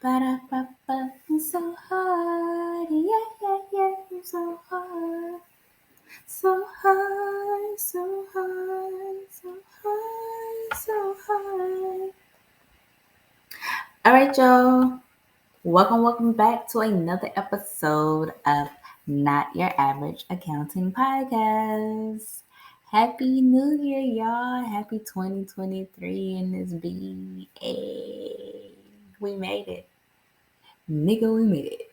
Ba-da-ba-ba. I'm so hard. Yeah, yeah, yeah. I'm so hard. So hard, so hard, so hard, so hard. All right, y'all. Welcome back to another episode of Not Your Average Accounting Podcast. Happy New Year, y'all. Happy 2023 in this B. Hey, we made it. Nigga, we made it.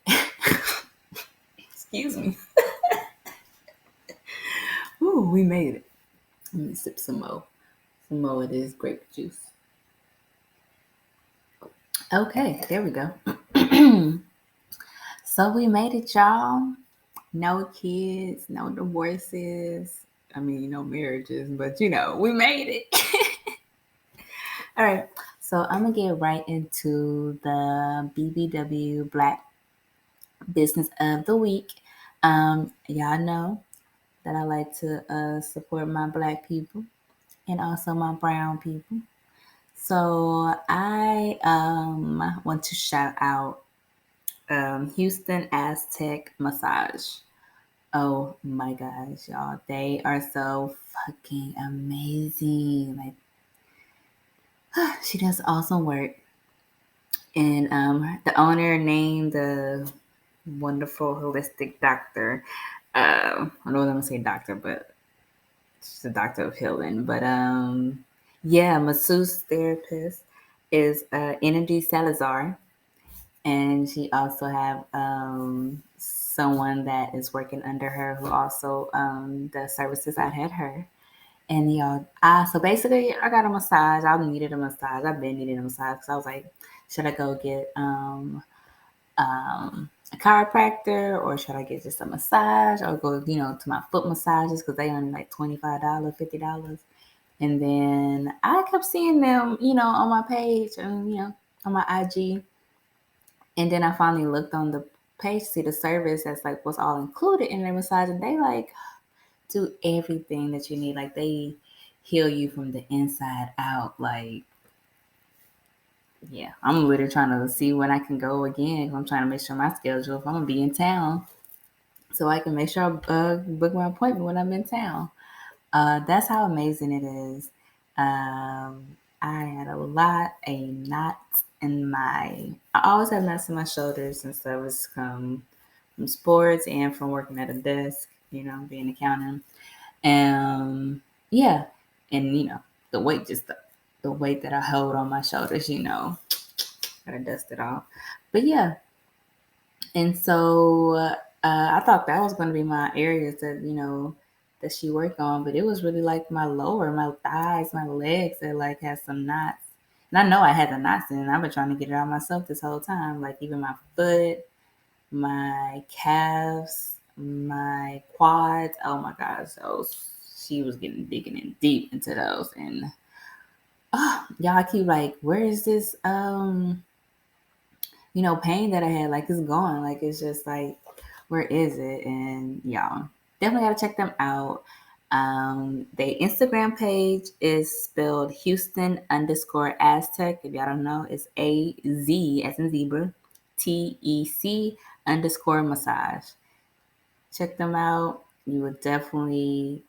Excuse me. Ooh, we made it. Let me sip some more. Some more of this grape juice. Okay, there we go. So we made it, y'all. No kids, no divorces. I mean, no marriages, but we made it. All right. So I'm gonna get right into the BBW Black Business of the Week. Y'all know that I like to support my Black people and also my brown people. So I want to shout out Houston Aztec Massage. Oh my gosh, y'all. They are so fucking amazing. Like, she does awesome work. And the owner named the wonderful holistic doctor. I know I'm going to say doctor, but she's a doctor of healing. But yeah, masseuse therapist is Energy Salazar. And she also have someone that is working under her who also does services I had her. And y'all, so basically, I got a massage. I needed a massage. I've been needing a massage because I was like, should I go get a chiropractor or should I get just a massage or go, to my foot massages because they only like $25, $50. And then I kept seeing them, on my page and on my IG. And then I finally looked on the page to see the service that's like what's all included in their massage, and they like do everything that you need. Like they heal you from the inside out. Like, yeah, I'm literally trying to see when I can go again. I'm trying to make sure my schedule, if I'm gonna be in town, so I can make sure I book my appointment when I'm in town. That's how amazing it is. I had a lot of knots in my. I always have knots in my shoulders since that was from sports and from working at a desk. Being accounting. Yeah, and the weight, just the weight that I hold on my shoulders. Gotta dust it off. But yeah, and so I thought that was going to be my areas that she worked on, but it was really like my thighs, my legs that like had some knots. And I know I had the knots in, and I've been trying to get it out myself this whole time. Like even my foot, my calves, my quads. Oh my gosh, those she was digging in deep into those, and y'all I keep like, where is this pain that I had? Like it's gone. Like it's just like, where is it? And y'all definitely gotta check them out. Their Instagram page is spelled Houston_Aztec. If y'all don't know, it's AZ as in zebra, TEC_massage. Check them out. You will definitely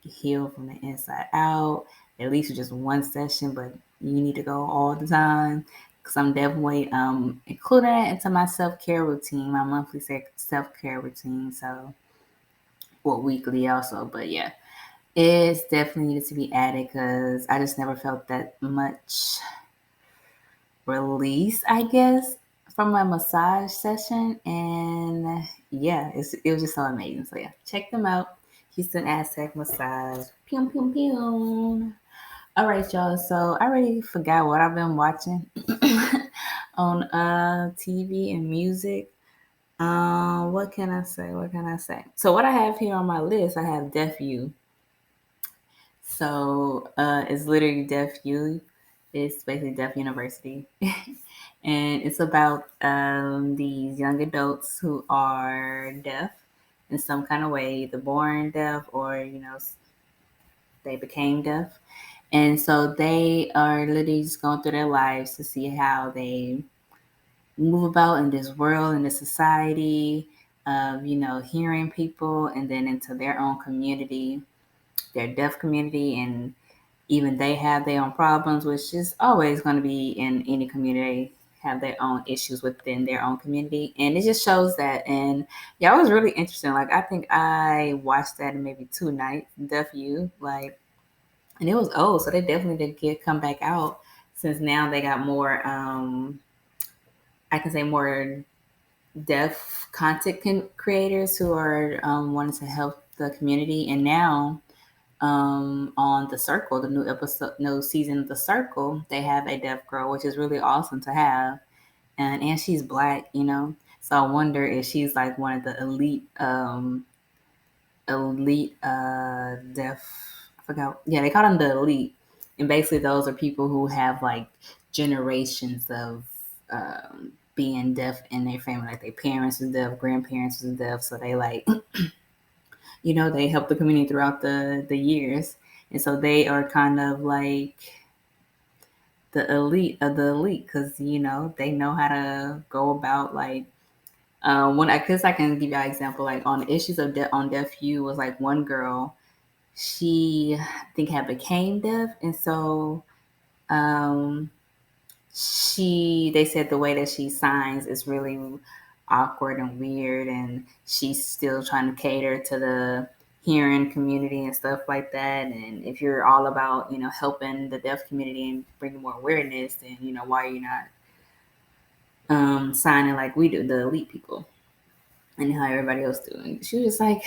heal from the inside out. At least just one session, but you need to go all the time because I'm definitely including it into my self-care routine, my monthly self-care routine. So, well, weekly also, but yeah, it's definitely needed to be added because I just never felt that much release, I guess, from my massage session. And yeah, it was just so amazing. So yeah, check them out. Houston Aztec Massage. Pew pew pew. All right, y'all. So I already forgot what I've been watching on TV and music. What can I say? What can I say? So what I have here on my list, I have DeafU. So it's literally DeafU. It's basically Deaf University. And it's about these young adults who are deaf in some kind of way, either born deaf or, they became deaf. And so they are literally just going through their lives to see how they move about in this world, in this society of, hearing people, and then into their own community, their deaf community, and even they have their own problems, which is always going to be in any community, have their own issues within their own community. And it just shows that. And yeah, it was really interesting. Like, I think I watched that in maybe 2 nights, DeafU, like, and it was old. So they definitely did come back out, since now they got more, I can say more deaf content creators who are wanting to help the community. And now on The Circle, the new episode, new season of The Circle, they have a deaf girl, which is really awesome to have, and she's black. So I wonder if she's like one of the elite deaf. I forgot. Yeah, they call them the elite, and basically those are people who have like generations of being deaf in their family. Like their parents was deaf, grandparents was deaf, so they like they help the community throughout the years, and so they are kind of like the elite of the elite, because they know how to go about like when I guess I can give you an example, like on the issues of on Deaf U was like one girl, she I think had became deaf, and so um they said the way that she signs is really awkward and weird, and she's still trying to cater to the hearing community and stuff like that. And if you're all about helping the deaf community and bringing more awareness, then why are you not signing like we do, the elite people, and how everybody else doing. She was just like,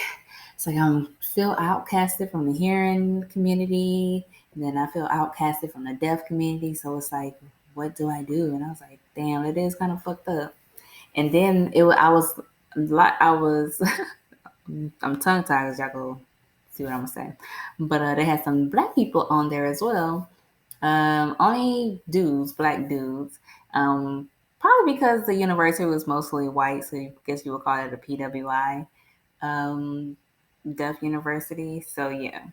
it's like I'm feel outcasted from the hearing community, and then I feel outcasted from the deaf community. So it's like, what do I do? And I was like, damn, it is kind of fucked up. And then I was, I'm tongue tied, as y'all go see what I'm gonna say. But they had some black people on there as well. Only dudes, black dudes. Probably because the university was mostly white, so I guess you would call it a PWI, um, deaf university. So yeah.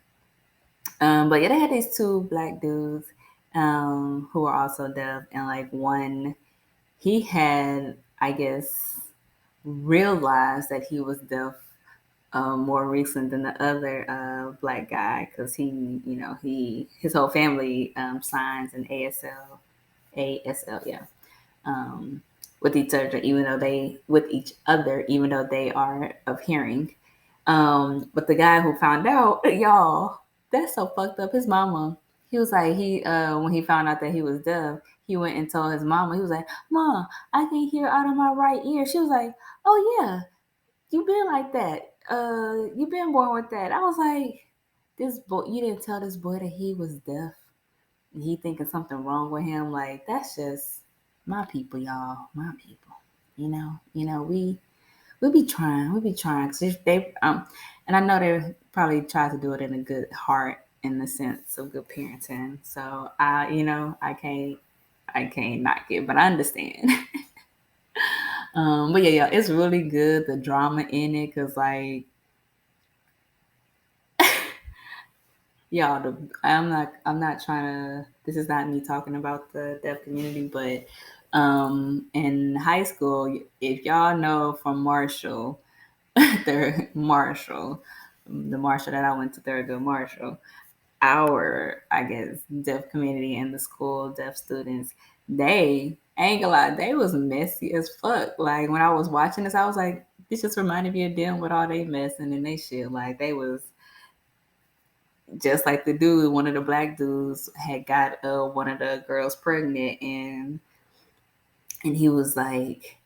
But yeah, they had these two black dudes who were also deaf, and like one, he had, I guess, realized that he was deaf more recent than the other black guy, because his whole family signs an ASL, yeah, um, with each other, even though they are of hearing. But the guy who found out, y'all, that's so fucked up. His mama, he was like, when he found out that he was deaf, he went and told his mama. He was like, "Mom, I can hear out of my right ear." She was like, "Oh yeah, you been like that. You been born with that." I was like, "This boy, you didn't tell this boy that he was deaf, and he thinking something wrong with him. Like, that's just my people, y'all. My people. We be trying, cause they and I know they probably try to do it in a good heart, in the sense of good parenting. So I can't knock it, but I understand. But yeah, it's really good, the drama in it, cause like y'all, I'm not trying to. This is not me talking about the deaf community, but in high school, if y'all know from Marshall, the Marshall that I went to, Thurgood Marshall, our, I guess, deaf community and the school deaf students, they ain't gonna lie, they was messy as fuck. Like when I was watching this, I was like, this just reminded me of them with all they messing and they shit. Like they was just like the dude, one of the black dudes had got one of the girls pregnant, and he was like,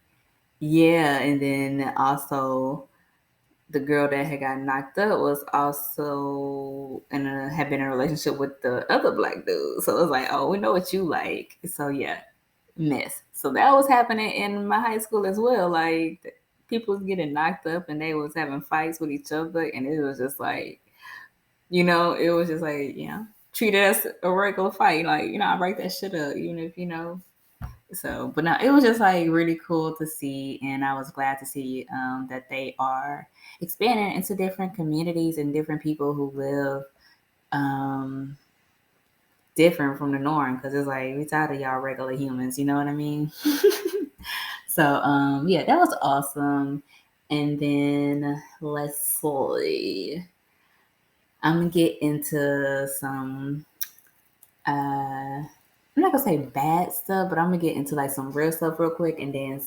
yeah, and then also the girl that had got knocked up was also had been in a relationship with the other black dude. So it was like, oh, we know what you like. So yeah, mess. So that was happening in my high school as well. Like people was getting knocked up and they was having fights with each other, and it was just like, it was just like, treat it as a regular fight. Like, I break that shit up, even if so, but no, it was just like really cool to see, and I was glad to see that they are expanding into different communities and different people who live um, different from the norm. Because it's like we tired of y'all regular humans, you know what I mean? So yeah, that was awesome. And then let's see. I'm gonna get into some I'm not gonna say bad stuff, but I'm gonna get into like some real stuff real quick, and then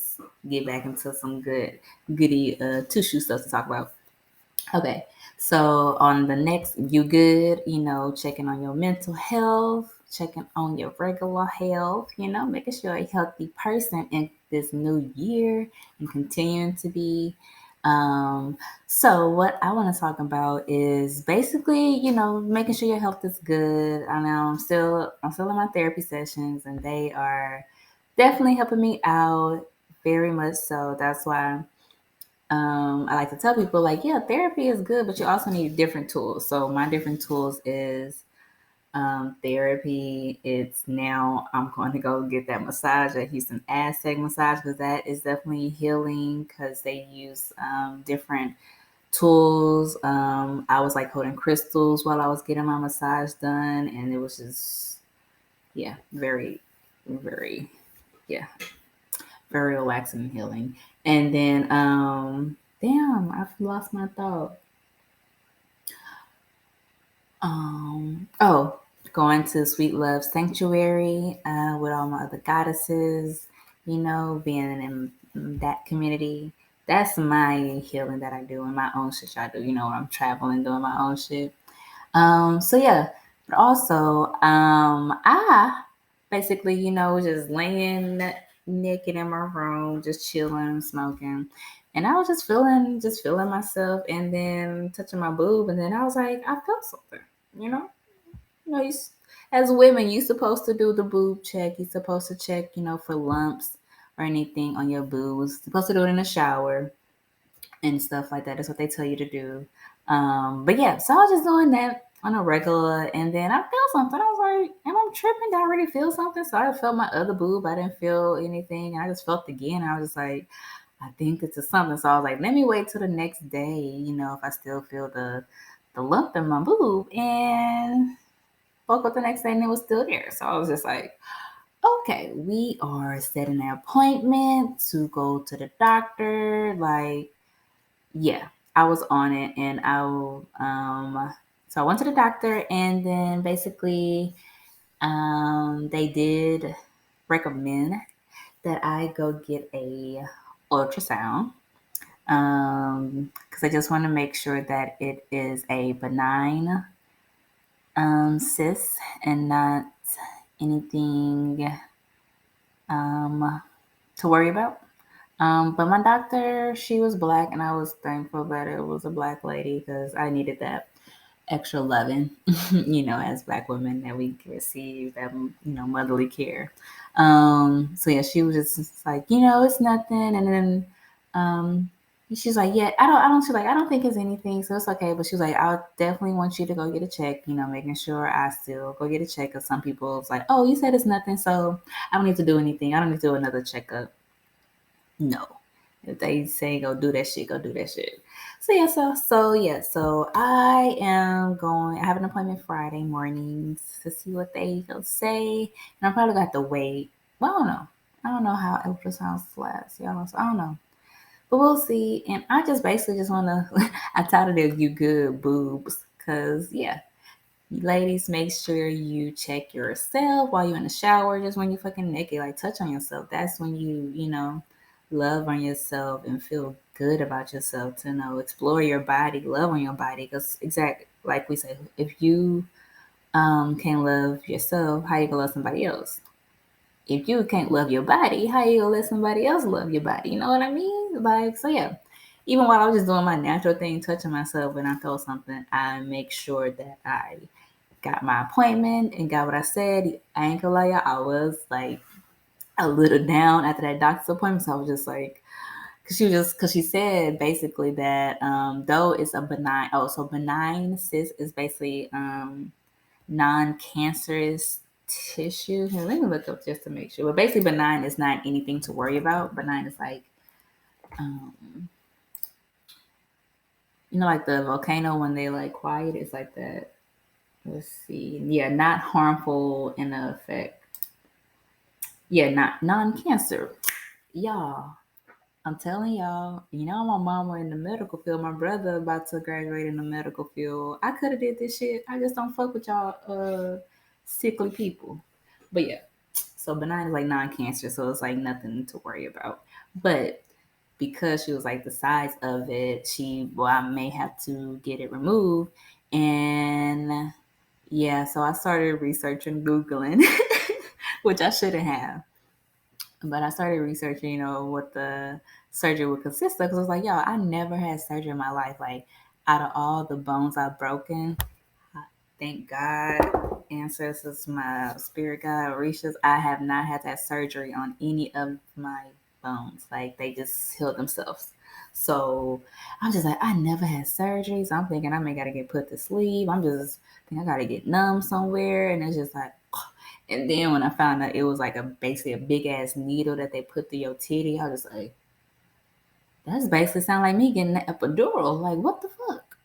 get back into some goody tissue stuff to talk about. Okay, so on the next, you good, checking on your mental health, checking on your regular health, making sure you're a healthy person in this new year and continuing to be. Um, so what I want to talk about is basically, making sure your health is good. I know I'm still in my therapy sessions, and they are definitely helping me out very much so. That's why I like to tell people like, yeah, therapy is good, but you also need different tools. So my different tools is therapy. It's now I'm going to go get that massage at Houston Aztec massage because that is definitely healing because they use different tools. I was like holding crystals while I was getting my massage done, and it was just yeah, very, very yeah, very relaxing and healing. And then, damn, I've lost my thought. Oh, going to Sweet Love Sanctuary with all my other goddesses, being in that community. That's my healing that I do and my own shit I do, when I'm traveling, doing my own shit. So yeah, but also, I basically, just laying naked in my room, just chilling, smoking. And I was just feeling myself and then touching my boob. And then I was like, I felt something, you know? You know, as women, you're supposed to do the boob check. You're supposed to check, for lumps or anything on your boobs. You're supposed to do it in the shower and stuff like that. That's what they tell you to do. But yeah, so I was just doing that on a regular, and then I felt something. I was like, "Am I tripping? Did I already feel something?" So I felt my other boob. I didn't feel anything. I just felt again. I was just like, "I think this is something." So I was like, "Let me wait till the next day. If I still feel the lump in my boob." And woke up the next day, and it was still there. So I was just like, "Okay, we are setting an appointment to go to the doctor." Like yeah, I was on it, and so I went to the doctor, and then basically they did recommend that I go get a ultrasound because I just want to make sure that it is a benign cyst and not anything to worry about. But my doctor, she was black, and I was thankful that it was a black lady because I needed that extra loving, as black women that we receive that, motherly care. So yeah, she was just like, it's nothing. And then, she's like, yeah, she's like, I don't think it's anything. So it's okay. But she was like, I definitely want you to go get a check, making sure I still go get a check. Cause some people it's like, oh, you said it's nothing. So I don't need to do anything. I don't need to do another checkup. No. If they say go do that shit, go do that shit. So I am going. I have an appointment Friday mornings to see what they go say, and I'm probably gonna have to wait. Well, I don't know. I don't know how ultrasounds last, y'all. So I don't know, but we'll see. And I just basically just wanna. I titled it "You Good Boobs" because yeah, ladies, make sure you check yourself while you're in the shower. Just when you fucking naked, like touch on yourself. That's when you love on yourself and feel good about yourself. To know, explore your body, love on your body. Because exactly like we say, if you can't love yourself, how you gonna love somebody else? If you can't love your body, how you gonna let somebody else love your body? You know what I mean? Like so, yeah. Even while I was just doing my natural thing, touching myself, when I felt something, I make sure that I got my appointment and got what I said. I ain't gonna lie, y'all, I was like a little down after that doctor's appointment. So I was just like, because she said basically that though it's a benign, so benign cyst is basically non-cancerous tissue. Here, let me look up just to make sure. But basically, benign is not anything to worry about. Benign is like, um, like the volcano when they like quiet, it's like that. Let's see. Yeah, not harmful in effect. Yeah, not non-cancer. y'all, I'm telling y'all, my mama in the medical field, my brother about to graduate in the medical field. I could have did this shit. I just don't fuck with y'all sickly people. But yeah. So benign is like non-cancer, so it's like nothing to worry about. But because she was like the size of it, I may have to get it removed. And yeah, so I started researching, Googling, which I shouldn't have. But I started researching, what the surgery would consist of. Because I was like, yo, I never had surgery in my life. Like, out of all the bones I've broken, thank God, ancestors, my spirit guide, Orishas, I have not had to have surgery on any of my bones. Like, they just healed themselves. So I'm just like, I never had surgery. So I'm thinking I may got to get put to sleep. I'm just thinking I got to get numb somewhere. And it's just like, and then when I found out it was like basically a big ass needle that they put through your titty, I was like, that's basically sound like me getting an epidural. Like, what the fuck?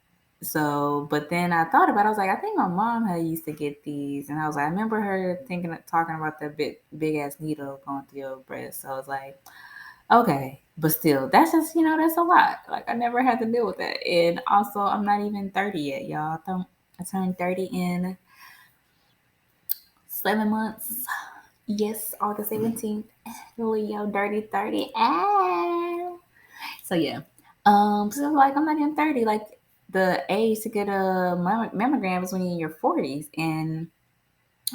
So, but then I thought about it. I was like, I think my mom had used to get these, and I was like, I remember her talking about that big ass needle going through your breast. So I was like, okay, but still, that's just that's a lot. Like, I never had to deal with that, and also I'm not even 30 yet, y'all. I turned 30 in 7 months. Yes, August 17th. Leo Dirty 30. Ah. So yeah. So like I'm not even 30. Like the age to get a mammogram is when you're in your 40s. And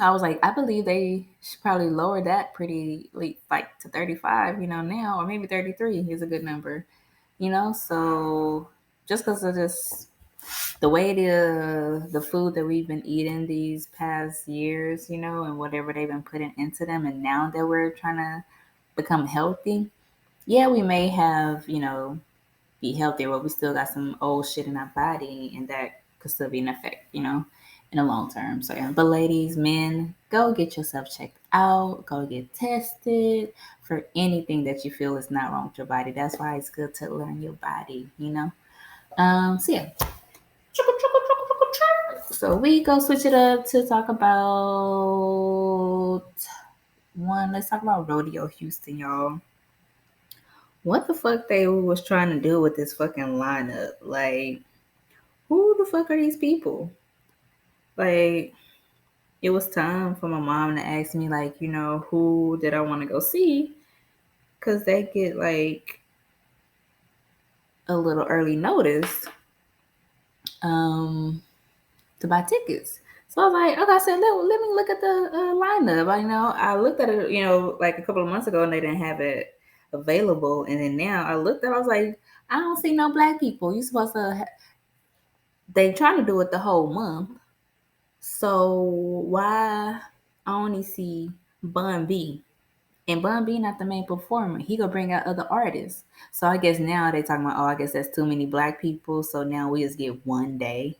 I was like, I believe they should probably lower that pretty like to 35, now, or maybe 33 is a good number. So just because of this the way the food that we've been eating these past years, and whatever they've been putting into them, and now that we're trying to become healthy, yeah, we may have, be healthier, but we still got some old shit in our body, and that could still be an effect, in the long term. So yeah, but ladies, men, go get yourself checked out, go get tested for anything that you feel is not wrong with your body. That's why it's good to learn your body. So yeah, so we go switch it up to talk about one. Let's talk about Rodeo Houston, y'all. What the fuck they was trying to do with this fucking lineup? Like, who the fuck are these people? Like, it was time for my mom to ask me, like, who did I want to go see? Because they get like a little early notice. To buy tickets. So I was like, okay, I said, let me look at the lineup. I looked at it, like a couple of months ago, and they didn't have it available. And then now I looked at it, I was like, I don't see no black people. You supposed to, they trying to do it the whole month. So why I only see Bun B? And Bun B not the main performer. He gonna bring out other artists. So I guess now they talking about, oh, I guess that's too many black people. So now we just get one day.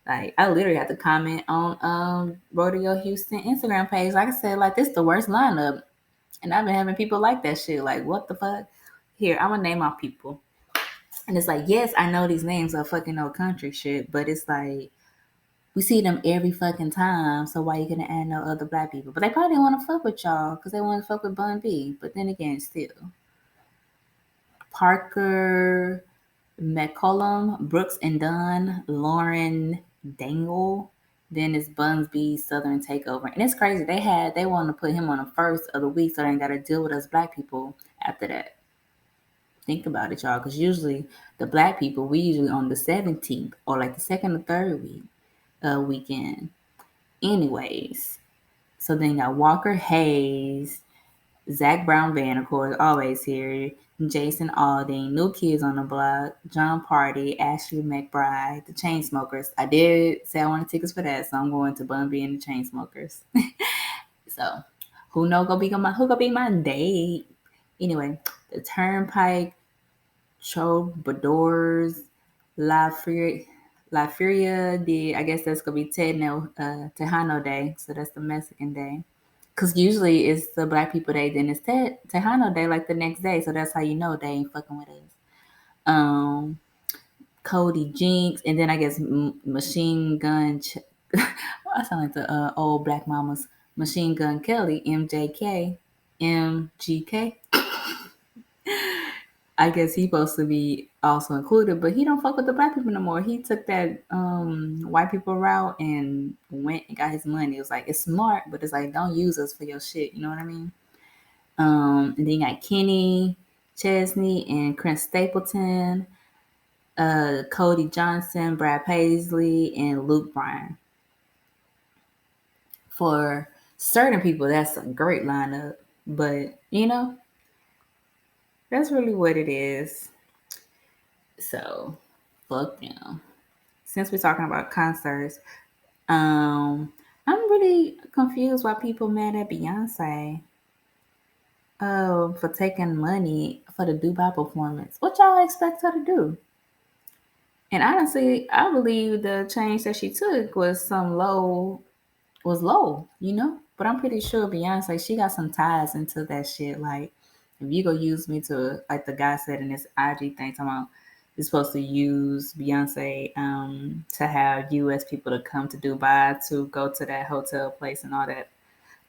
Like, I literally had to comment on Rodeo Houston Instagram page. Like I said, like, this the worst lineup. And I've been having people like that shit. Like, what the fuck? Here, I'm gonna name off people. And it's like, yes, I know these names are fucking old country shit, but it's like we see them every fucking time. So why you gonna add no other black people? But they probably didn't want to fuck with y'all because they want to fuck with Bun B. But then again, still. Parker McCollum, Brooks and Dunn, Lauren Dangle, then it's Bunsby Southern Takeover. And it's crazy. They want to put him on the first of the week so they ain't gotta deal with us black people after that. Think about it, y'all, because usually the black people, we usually on the 17th or like the second or third weekend. Anyways. So then you got Walker Hayes, Zach Brown Van, of course, always here. Jason Aldean, New Kids on the Block, John Party, Ashley McBride, the Chainsmokers. I did say I wanted tickets for that, so I'm going to Bun B and the Chainsmokers. So who gonna be my date? Anyway, the Turnpike, Troubadours, La Furia, La Furia. I guess that's gonna be Tejano Day, so that's the Mexican day. Cause usually it's the black people day, then it's Tejano Day like the next day, so that's how you know they ain't fucking with us. Um, Cody Jinks, and then I guess Machine Gun. I sound like the old black mamas. Machine Gun Kelly, MJK, MGK. I guess he supposed to be also included, but he don't fuck with the black people no more. He took that white people route and went and got his money. It was like it's smart, but it's like don't use us for your shit. You know what I mean? And then you got Kenny Chesney and Chris Stapleton, Cody Johnson, Brad Paisley, and Luke Bryan. For certain people, that's a great lineup, but that's really what it is. So, fuck them. Since we're talking about concerts, I'm really confused why people mad at Beyonce for taking money for the Dubai performance. What y'all expect her to do? And honestly, I believe the change that she took was low. But I'm pretty sure Beyonce, she got some ties into that shit. Like, if you go use me to, like the guy said in his IG thing, talking about you're supposed to use Beyonce to have US people to come to Dubai to go to that hotel place and all that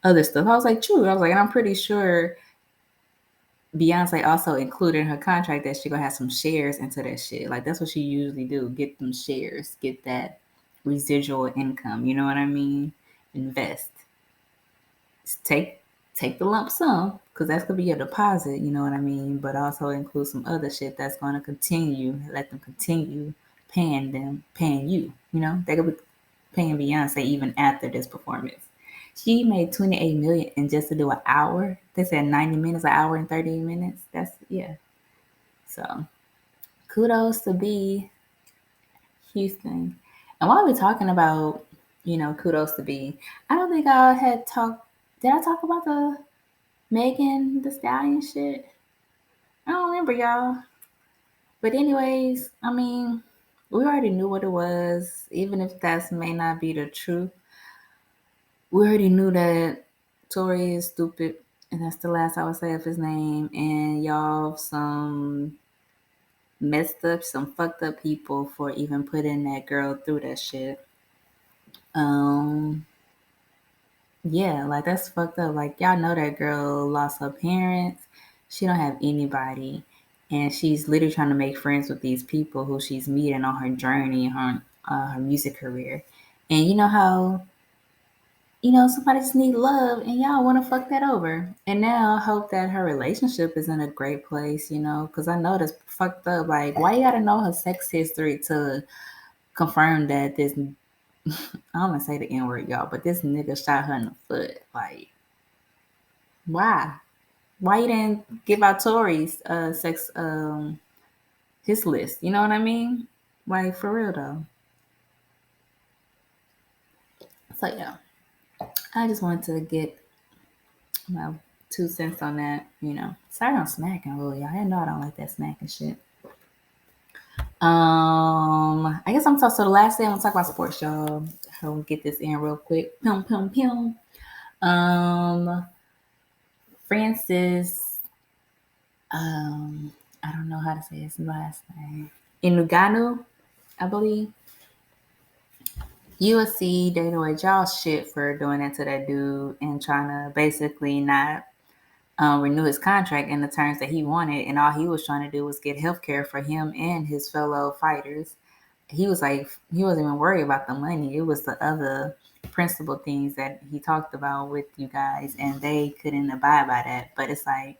other stuff. I was like, true. I was like, and I'm pretty sure Beyonce also included in her contract that she gonna have some shares into that shit. Like that's what she usually do. Get them shares, get that residual income. You know what I mean? Invest. Take take the lump sum because that's gonna be your deposit. You know what I mean? But also include some other shit that's gonna continue. Let them continue paying you. They could be paying Beyonce even after this performance. She made 28 million and just to do an hour. They said 90 minutes, an hour and 30 minutes. That's yeah. So kudos to B Houston. And while we're talking about, kudos to B, I don't think I had talked. Did I talk about the Megan the Stallion shit? I don't remember, y'all. But anyways, I mean, we already knew what it was, even if that may not be the truth. We already knew that Tory is stupid, and that's the last I would say of his name. And y'all some messed up, some fucked up people for even putting that girl through that shit. Um, yeah, like that's fucked up. Like y'all know that girl lost her parents. She don't have anybody, and she's literally trying to make friends with these people who she's meeting on her journey, her music career. And you know how somebody just need love and y'all want to fuck that over. And now I hope that her relationship is in a great place, because I know that's fucked up. Like, why you gotta know her sex history to confirm that this, I'm gonna say the N word, y'all, but this nigga shot her in the foot. Like, why? Why you didn't give out Tory's sex, his list? You know what I mean? Like, for real though. So, yeah, I just wanted to get my 2 cents on that. Sorry I'm smacking, really. Y'all know I don't like that smacking shit. I guess I'm talking. So the last thing I'm gonna talk about sports, y'all. I'll get this in real quick. Pum pum pum. Francis. I don't know how to say his last name. Inuganu, I believe. USC, they know y'all shit for doing that to that dude and trying to basically not renew his contract in the terms that he wanted, and all he was trying to do was get health care for him and his fellow fighters. He was like, he wasn't even worried about the money. It was the other principal things that he talked about with you guys, and they couldn't abide by that. But it's like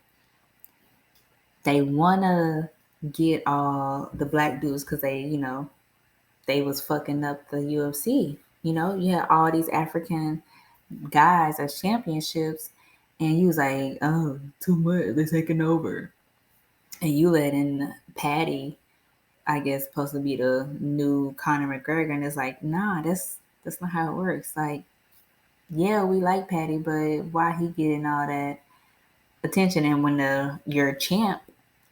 they want to get all the black dudes because they was fucking up the UFC. You had all these African guys as championships, and he was like, "Oh, too much. They're taking over." And you let in Patty, I guess, supposed to be the new Conor McGregor, and it's like, nah, that's not how it works. Like, yeah, we like Patty, but why he getting all that attention? And when your champ,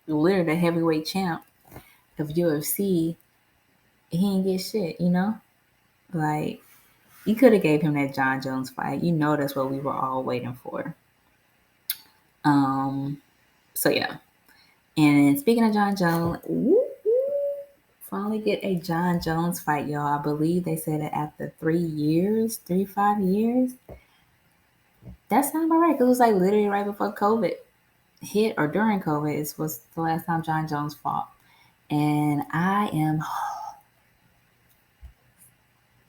literally the heavyweight champ of UFC, he ain't get shit. Like, you could have gave him that John Jones fight. That's what we were all waiting for. So yeah. And speaking of John Jones, finally get a John Jones fight, y'all. I believe they said it after 3 years, 5 years. That sounds about right. It was like literally right before COVID hit or during COVID was the last time John Jones fought. And I am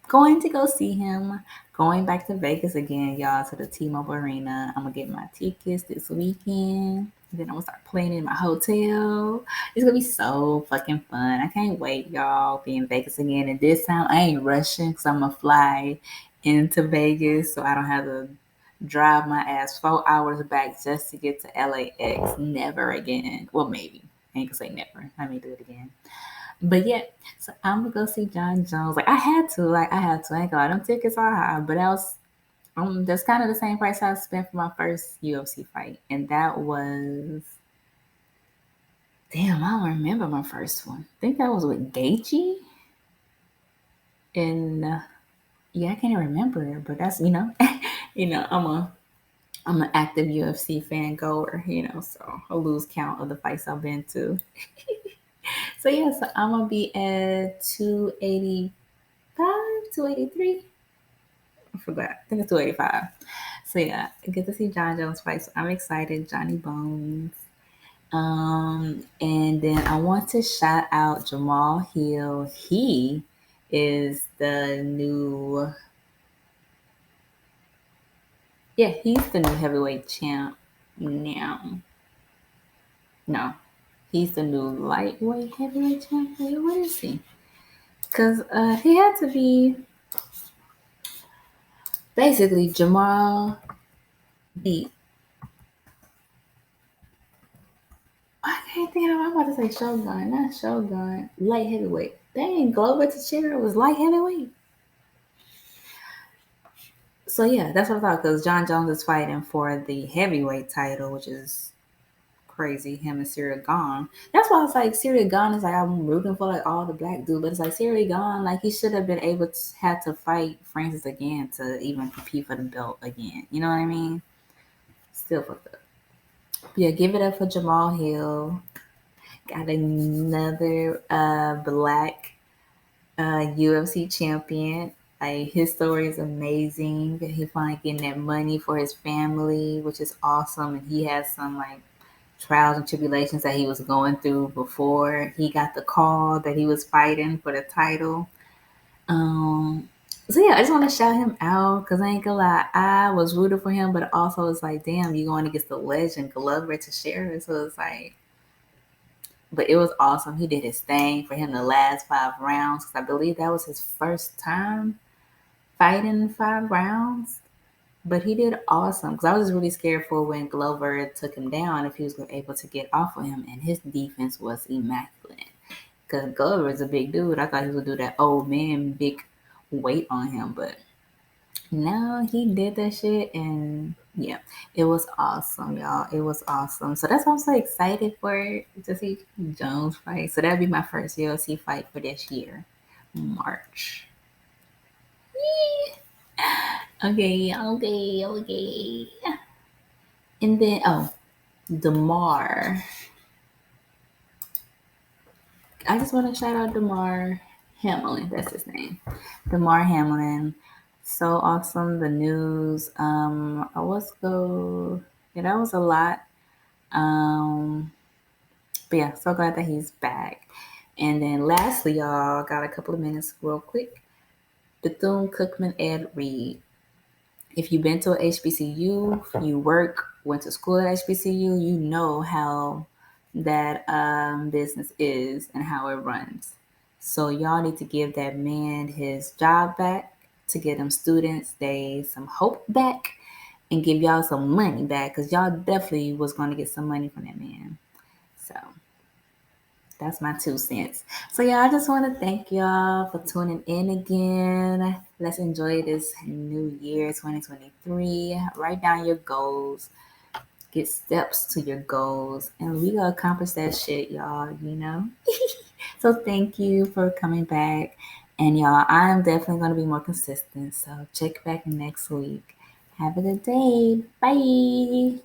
going to go see him. Going back to Vegas again, y'all, to the T-Mobile Arena. I'm gonna get my tickets this weekend. Then I'm gonna start playing in my hotel. It's gonna be so fucking fun. I can't wait, y'all. Be in Vegas again. And this time I ain't rushing because I'm gonna fly into Vegas so I don't have to drive my ass 4 hours back just to get to LAX. Never again. Well, maybe. I ain't gonna say never. I may do it again. But yeah, so I'm gonna go see John Jones. Like I had to, I ain't gonna lie, them tickets are high, but that's kind of the same price I spent for my first UFC fight, and that was damn. I don't remember my first one. I think that was with Gaethje, and yeah, I can't even remember it. But that's I'm an active UFC fan goer, so I lose count of the fights I've been to. So yeah, so I'm gonna be at 285, 283. I forgot. I think it's 285. So yeah, I get to see John Jones fight. So I'm excited. Johnny Bones. And then I want to shout out Jamal Hill. He is the new he's the new heavyweight champ now. No. He's the new lightweight heavyweight champ. Wait, what is he? Because he had to be basically Jamal beat. I can't think of. I'm about to say Shogun, not Shogun. Light heavyweight. Dang, Glover Teixeira was light heavyweight. So yeah, that's what I thought. Because John Jones is fighting for the heavyweight title, which is crazy. Him and Cyril Gone. That's why I was like, Cyril Gone is like I'm rooting for like all the black dudes, but it's like Cyril Gone, like he should have been able to had to fight Francis again to even compete for the belt again. You know what I mean? Still fucked up. Yeah, give it up for Jamal Hill. Got another black UFC champion. Like his story is amazing. He finally getting that money for his family, which is awesome. And he has some like trials and tribulations that he was going through before he got the call that he was fighting for the title. Um, so yeah, I just want to shout him out because I ain't gonna lie, I was rooting for him, but also it's like, damn, you going against the legend Glover Teixeira, so it's like, but it was awesome. He did his thing for him the last 5 rounds because I believe that was his first time fighting 5 rounds. But he did awesome because I was really scared for when Glover took him down if he was able to get off of him, and his defense was immaculate. Because Glover is a big dude. I thought he would do that old man big weight on him, but no, he did that shit, and yeah, it was awesome, y'all. It was awesome. So that's why I'm so excited for to see Jones fight. So that'll be my first UFC fight for this year, March. Okay, okay, okay. And then Demar. I just want to shout out Demar Hamlin. That's his name. Demar Hamlin. So awesome. The news. I was go. Yeah, that was a lot. Um, but yeah, so glad that he's back. And then lastly, y'all, got a couple of minutes real quick. Bethune Cookman Ed Reed. If you've been to a HBCU, you went to school at HBCU, you know how that business is and how it runs. So y'all need to give that man his job back to get them students some hope back and give y'all some money back because y'all definitely was going to get some money from that man. So that's my 2 cents. So yeah, I just want to thank y'all for tuning in again. Let's enjoy this new year, 2023. Write down your goals. Get steps to your goals. And we gonna accomplish that shit, y'all. So thank you for coming back. And y'all, I'm definitely gonna be more consistent. So check back next week. Have a good day. Bye.